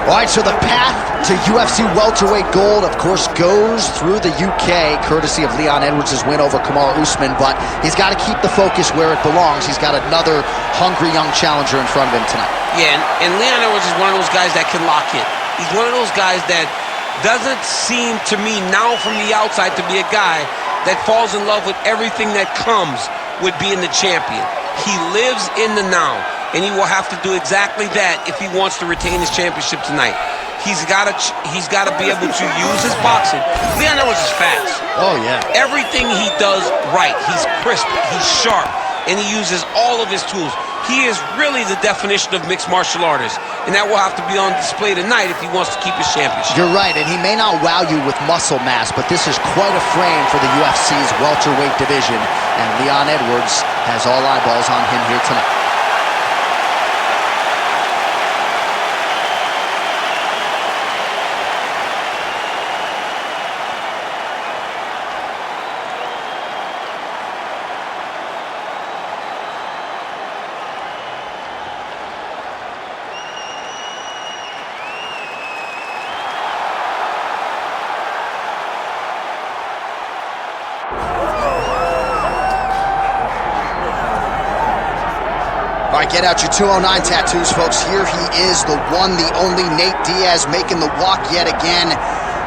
All right, so the path to UFC welterweight gold, of course, goes through the UK, courtesy of Leon Edwards' win over Kamaru Usman, but he's got to keep the focus where it belongs. He's got another hungry young challenger in front of him tonight. Yeah, and Leon Edwards is one of those guys that can lock in. He's one of those guys that doesn't seem to me now from the outside to be a guy that falls in love with everything that comes with being the champion. He lives in the now. And he will have to do exactly that if he wants to retain his championship tonight. He's got to be able to use his boxing. Leon Edwards is fast. Oh, yeah. Everything he does right. He's crisp, he's sharp, and he uses all of his tools. He is really the definition of mixed martial artist, and that will have to be on display tonight if he wants to keep his championship. You're right, and he may not wow you with muscle mass, but this is quite a frame for the UFC's welterweight division, and Leon Edwards has all eyeballs on him here tonight. All right, get out your 209 tattoos, folks. Here he is, the one, the only Nate Diaz, making the walk yet again.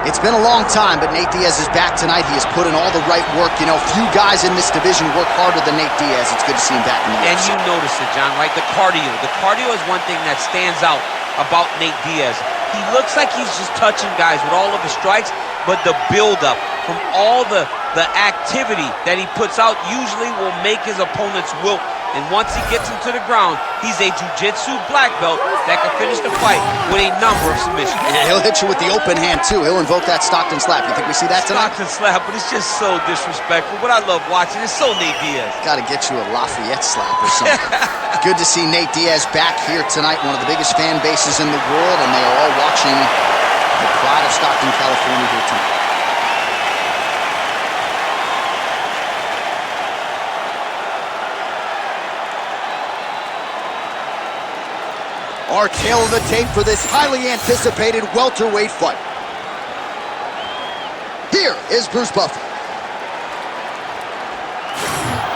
It's been a long time, but Nate Diaz is back tonight. He has put in all the right work. You know, few guys in this division work harder than Nate Diaz. It's good to see him back in the UFC. And you notice it, John, right? The cardio. The cardio is one thing that stands out about Nate Diaz. He looks like he's just touching guys with all of his strikes, but the buildup from all the activity that he puts out usually will make his opponents wilt. And once he gets him to the ground, he's a jiu-jitsu black belt that can finish the fight with a number of submissions. And he'll hit you with the open hand, too. He'll invoke that Stockton slap. You think we see that tonight? Stockton slap, but it's just so disrespectful. But I love watching it. It's so Nate Diaz. Got to get you a Lafayette slap or something. Good to see Nate Diaz back here tonight. One of the biggest fan bases in the world, and they are all watching the pride of Stockton, California here tonight. Our tail of the tape for this highly anticipated welterweight fight. Here is Bruce Buffer.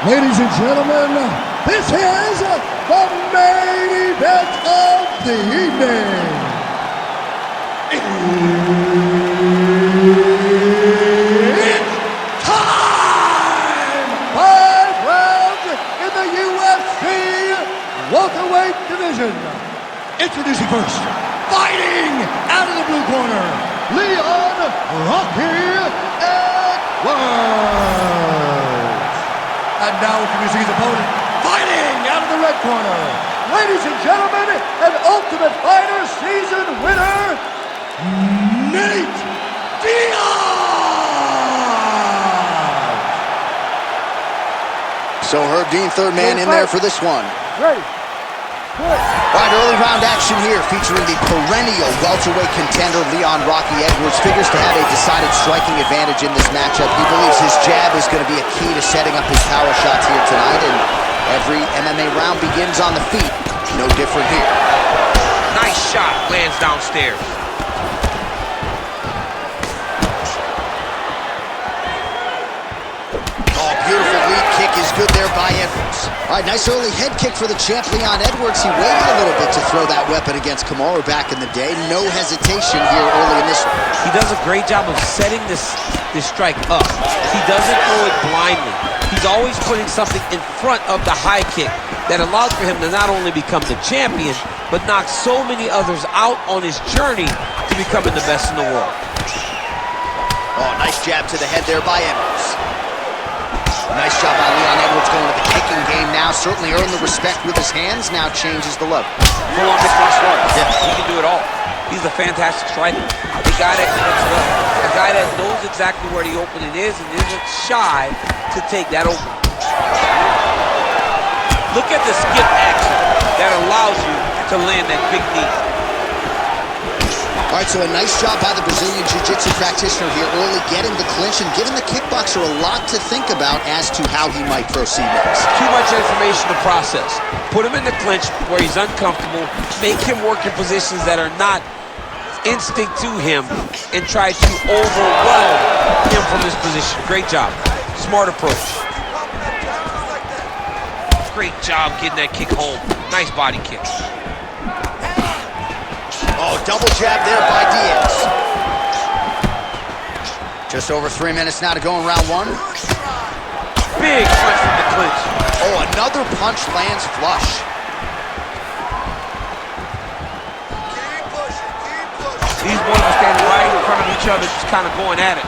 Ladies and gentlemen, this is the main event of the evening. It's time! 5 rounds in the UFC welterweight division. Introducing first, fighting out of the blue corner, Leon "Rocky" Edwards. And now introducing his opponent, fighting out of the red corner, ladies and gentlemen, an Ultimate Fighter season winner, Nate Diaz. So Herb Dean, third man in there for this one. Ready. All right, early round action here featuring the perennial welterweight contender Leon "Rocky" Edwards. Figures to have a decided striking advantage in this matchup. He believes his jab is going to be a key to setting up his power shots here tonight, and every MMA round begins on the feet. No different here. Nice shot, lands downstairs. Oh, beautiful lead kick is good there by Edwards. All right, nice early head kick for the champ, Leon Edwards. He waited a little bit to throw that weapon against Kamaru back in the day. No hesitation here early in this one. He does a great job of setting this strike up. He doesn't throw it blindly. He's always putting something in front of the high kick that allows for him to not only become the champion, but knock so many others out on his journey to becoming the best in the world. Oh, nice jab to the head there by Edwards. Nice job by Leon Edwards going to the kicking game now. Certainly earned the respect with his hands, now changes the level. Full on mixed martial arts. Yeah, he can do it all. He's a fantastic striker. The guy that connects well. A guy that knows exactly where the opening is and isn't shy to take that opening. Look at the skip action that allows you to land that big knee. All right, so a nice job by the Brazilian Jiu-Jitsu practitioner here early, getting the clinch and giving the kickboxer a lot to think about as to how he might proceed next. Too much information to process. Put him in the clinch where he's uncomfortable. Make him work in positions that are not instinct to him and tried to overwhelm him from his position. Great job. Smart approach. Great job getting that kick home. Nice body kick. Oh, double jab there by Diaz. Just over 3 minutes now to go in round one. Big punch from the clinch. Oh, another punch lands flush. These boys are standing right in front of each other, just kind of going at it.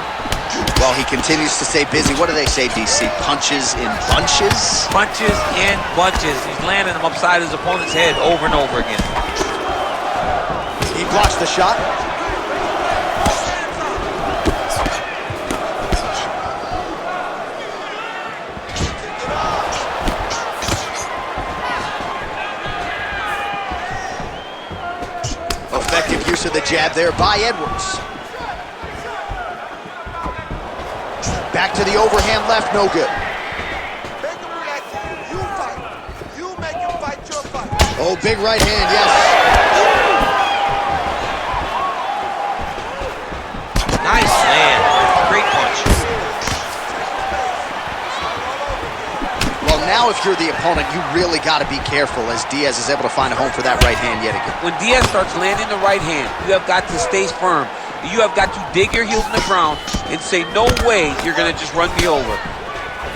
Well, he continues to stay busy. What do they say, DC? Punches in bunches? Punches in bunches. He's landing them upside his opponent's head over and over again. He blocks the shot. Effective use of the jab there by Edwards. Back to the overhand left, no good. Make him react to you. You fight. You make him fight your fight. Oh, big right hand, yes. Nice land. Great punch. Well, now if you're the opponent, you really got to be careful as Diaz is able to find a home for that right hand yet again. When Diaz starts landing the right hand, you have got to stay firm. You have got to dig your heels in the ground and say, no way you're going to just run me over.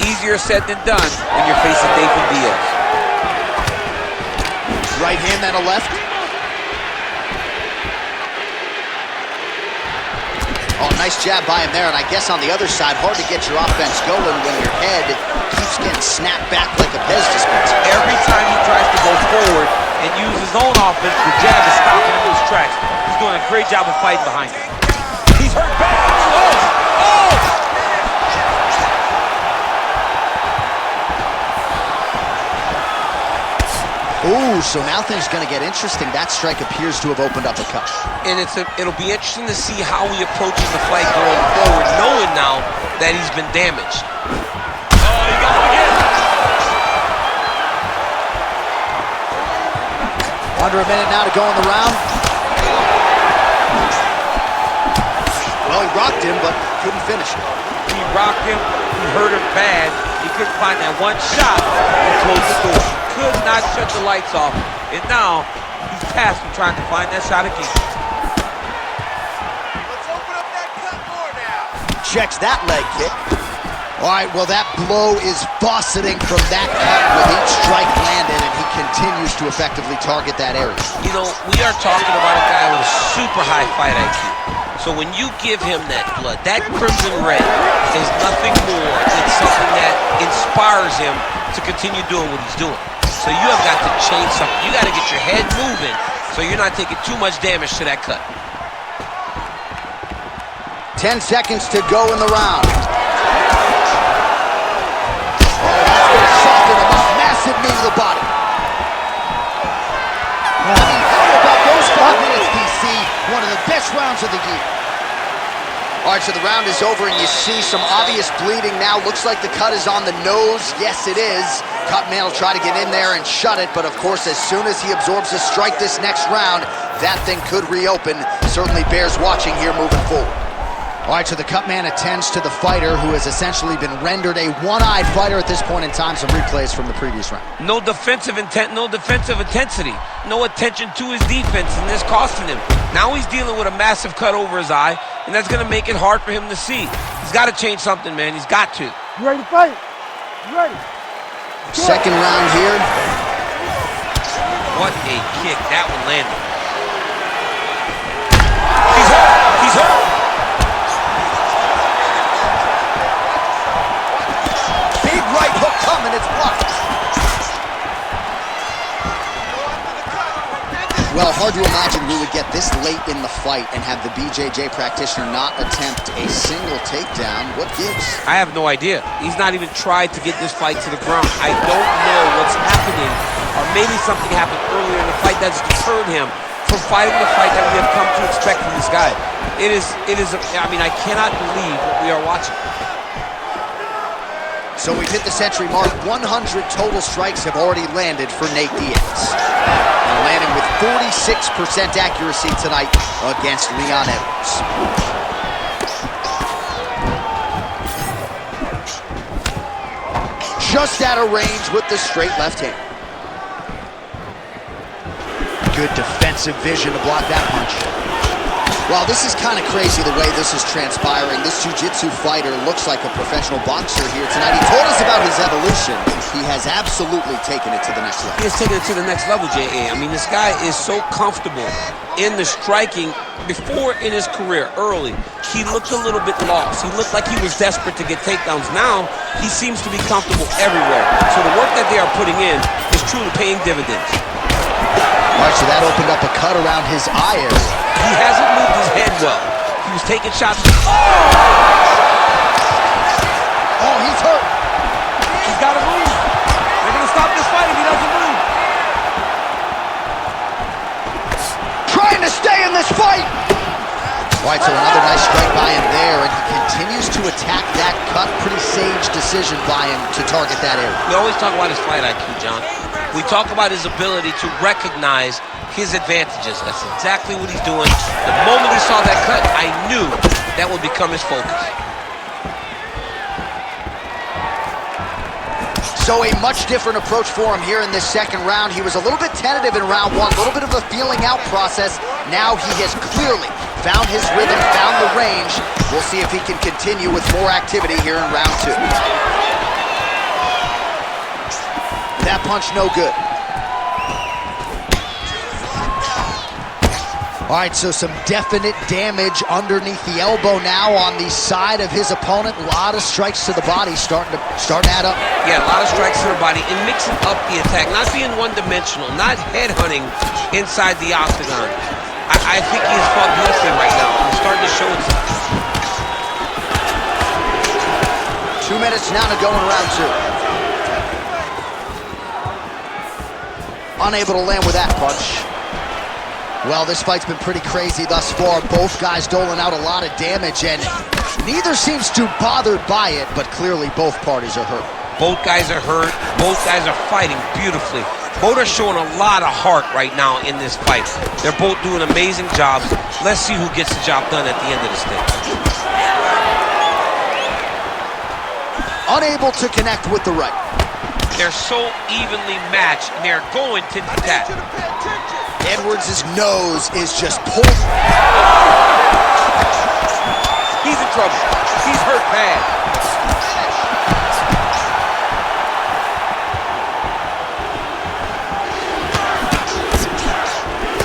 Easier said than done when you're facing Nathan Diaz. Right hand, then a left. Oh, nice jab by him there, and I guess on the other side, hard to get your offense going when your head keeps getting snapped back like a Pez dispenser. Every time he tries to go forward and use his own offense, the jab is stopping him in his tracks. He's doing a great job of fighting behind it. He's hurt bad. Ooh, so now things are going to get interesting. That strike appears to have opened up a cut. And it'll be interesting to see how he approaches the fight going forward, knowing now that he's been damaged. Oh, he got him again. Under a minute now to go in the round. Well, he rocked him, but couldn't finish it. He rocked him. He hurt him bad. He couldn't find that one shot and close the door. Could not shut the lights off. And now he's tasked with trying to find that shot again. Let's open up that cut more now. Checks that leg kick. All right, well, that blow is fauceting from that cut with each strike landed, and he continues to effectively target that area. You know, we are talking about a guy with a super high fight IQ. So when you give him that blood, that crimson red is nothing more than something that inspires him to continue doing what he's doing. So you have got to change something. You got to get your head moving so you're not taking too much damage to that cut. 10 seconds to go in the round. Oh, that's going to soften him up. Massive knee to the body. How about those 5 minutes, DC? One of the best rounds of the year. All right, so the round is over, and you see some obvious bleeding now. Looks like the cut is on the nose. Yes, it is. Cutman will try to get in there and shut it, but of course, as soon as he absorbs a strike this next round, that thing could reopen. Certainly bears watching here moving forward. All right, so the Cutman attends to the fighter who has essentially been rendered a one-eyed fighter at this point in time. Some replays from the previous round. No defensive intent, no defensive intensity, no attention to his defense, and this costing him. Now he's dealing with a massive cut over his eye, and that's going to make it hard for him to see. He's got to change something, man. He's got to. You ready to fight? You ready? Second round here. What a kick. That one landed. He's hurt. He's hurt. Big right hook coming. It's blocked. Well, hard to imagine we would get this late in the fight and have the BJJ practitioner not attempt a single takedown. What gives? I have no idea. He's not even tried to get this fight to the ground. I don't know what's happening, or maybe something happened earlier in the fight that's deterred him from fighting the fight that we have come to expect from this guy. I mean, I cannot believe what we are watching. So we've hit the century mark. 100 total strikes have already landed for Nate Diaz. And landing with 46% accuracy tonight against Leon Edwards. Just out of range with the straight left hand. Good defensive vision to block that punch. Well, this is kind of crazy the way this is transpiring. This jiu-jitsu fighter looks like a professional boxer here tonight. He told us about his evolution. He has absolutely taken it to the next level. He has taken it to the next level, J.A. I mean, this guy is so comfortable in the striking. Before in his career, early, he looked a little bit lost. He looked like he was desperate to get takedowns. Now, he seems to be comfortable everywhere. So the work that they are putting in is truly paying dividends. All right, so that opened up a cut around his eye area. He hasn't moved his head well. He was taking shots. Oh, he's hurt. He's got to move. They're going to stop this fight if he doesn't move. Trying to stay in this fight. All right, so another nice strike by him there, and he continues to attack that cut. Pretty sage decision by him to target that area. We always talk about his fight IQ, John. We talk about his ability to recognize his advantages. That's exactly what he's doing. The moment he saw that cut, I knew that would become his focus. So a much different approach for him here in this second round. He was a little bit tentative in round one, a little bit of a feeling out process. Now he has clearly found his rhythm, found the range. We'll see if he can continue with more activity here in round two. That punch no good. All right, so some definite damage underneath the elbow now on the side of his opponent. A lot of strikes to the body starting to add up. Yeah, a lot of strikes to the body and mixing up the attack, not being one-dimensional, not headhunting inside the octagon. I think he's fought beautifully right now. He's starting to show itself. 2 minutes now to go in round two. Unable to land with that punch. Well, this fight's been pretty crazy thus far. Both guys doling out a lot of damage, and neither seems too bothered by it, but clearly both parties are hurt. Both guys are hurt. Both guys are fighting beautifully. Both are showing a lot of heart right now in this fight. They're both doing amazing jobs. Let's see who gets the job done at the end of this thing. Unable to connect with the right. They're so evenly matched, and they're going tit-for-tat. Edwards' nose is just pulled. He's in trouble. He's hurt bad.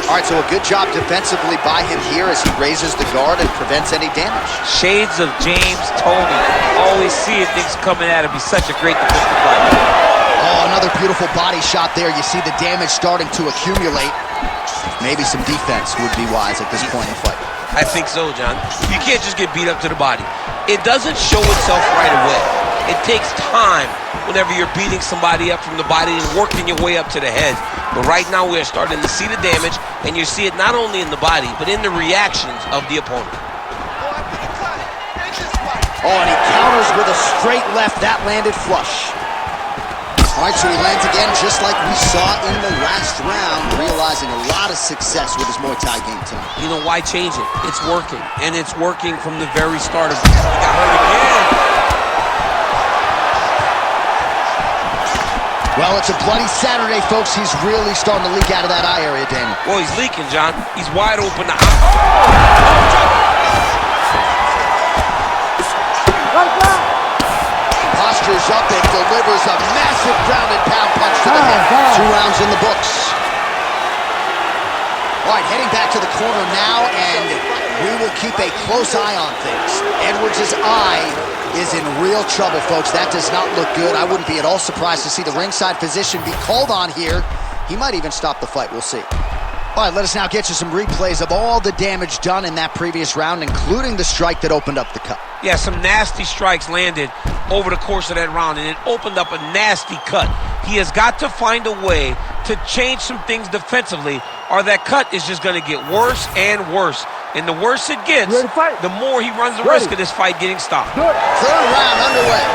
All right, so a good job defensively by him here as he raises the guard and prevents any damage. Shades of James Toney. Always seeing things coming at him. He's such a great defensive fighter. Oh, another beautiful body shot there. You see the damage starting to accumulate. Maybe some defense would be wise at this point in the fight. I think so, John. You can't just get beat up to the body. It doesn't show itself right away. It takes time whenever you're beating somebody up from the body and working your way up to the head. But right now we're starting to see the damage, and you see it not only in the body, but in the reactions of the opponent. Oh, and he counters with a straight left. That landed flush. All right, so he lands again just like we saw in the last round, realizing a lot of success with his Muay Thai game tonight. You know, why change it? It's working, and it's working from the very start of it. He got hurt again. Well, it's a bloody Saturday, folks. He's really starting to leak out of that eye area, Daniel. Well, he's leaking, John. He's wide open. Postures up and delivers a massive ground and pound punch to the head. 2 rounds in the books. All right, heading back to the corner now, and we will keep a close eye on things. Edwards' eye is in real trouble, folks. That does not look good. I wouldn't be at all surprised to see the ringside physician be called on here. He might even stop the fight. We'll see. All right, let us now get you some replays of all the damage done in that previous round, including the strike that opened up the cut. Yeah, some nasty strikes landed over the course of that round, and it opened up a nasty cut. He has got to find a way to change some things defensively, or that cut is just going to get worse and worse. And the worse it gets, the more he runs the risk of this fight getting stopped. Third round underway.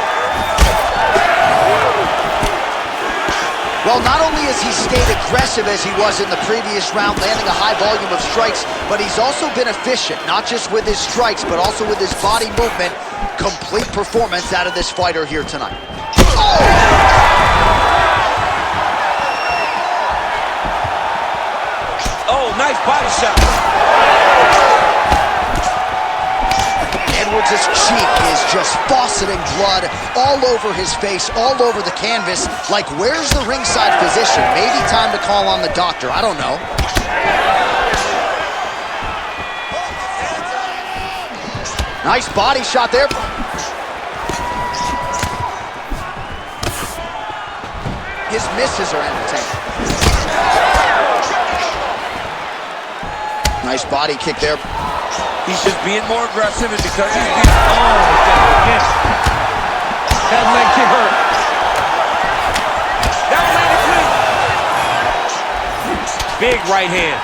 Well, not only has he stayed aggressive as he was in the previous round, landing a high volume of strikes, but he's also been efficient, not just with his strikes, but also with his body movement. Complete performance out of this fighter here tonight. Oh, nice body shot. Edwards' cheek is just fauceting blood all over his face, all over the canvas. Like, where's the ringside physician? Maybe time to call on the doctor. I don't know. Nice body shot there. His misses are entertaining. Nice body kick there. He's just being more aggressive, and because he's being... Oh, again. That leg kick hurt. That landed clean. Big right hand.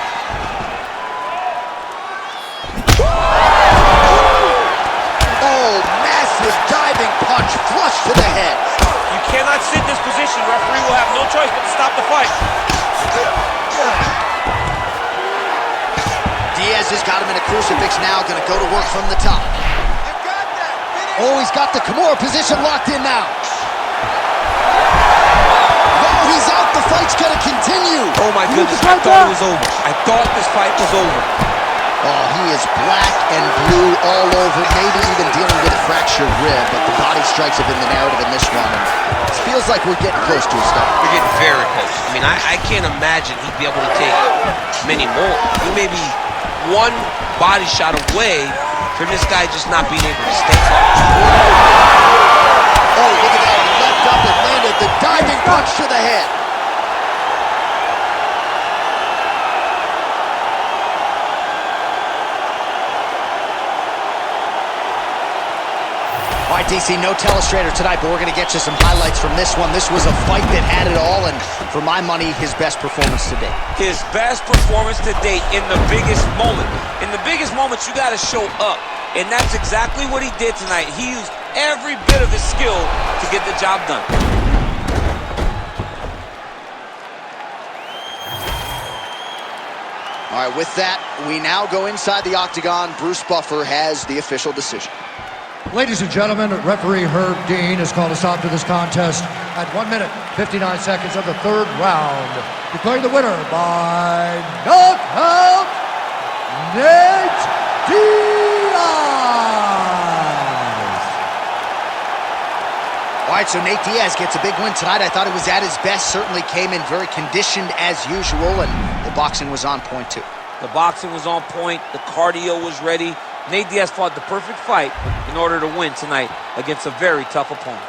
Oh, massive diving punch flush to the head. You cannot sit in this position. Referee will have no choice but to stop the fight. Diaz has got him in a crucifix now, gonna go to work from the top. Oh, he's got the Kimura position locked in now. Oh, he's out, the fight's gonna continue. Oh my goodness, I thought it was over. I thought this fight was over. Oh, he is black and blue all over, maybe even dealing with a fractured rib, but the body strikes have been the narrative in this one. And it feels like we're getting close to a stop. We're getting very close. I mean, I can't imagine he'd be able to take many more. He may be one body shot away from this guy just not being able to stay. Oh, look at that. He leapt up and landed the diving punch to the head. All right, DC, no telestrator tonight, but we're going to get you some highlights from this one. This was a fight that had it all, and for my money, his best performance to date. His best performance to date in the biggest moment. In the biggest moments, you got to show up, and that's exactly what he did tonight. He used every bit of his skill to get the job done. All right, with that, we now go inside the octagon. Bruce Buffer has the official decision. Ladies and gentlemen, referee Herb Dean has called a stop to this contest at 1 minute, 59 seconds of the third round, declaring the winner by knockout, Nate Diaz. All right, so Nate Diaz gets a big win tonight. I thought it was at his best, certainly came in very conditioned as usual, and the boxing was on point too. The boxing was on point, the cardio was ready. Nate Diaz fought the perfect fight in order to win tonight against a very tough opponent.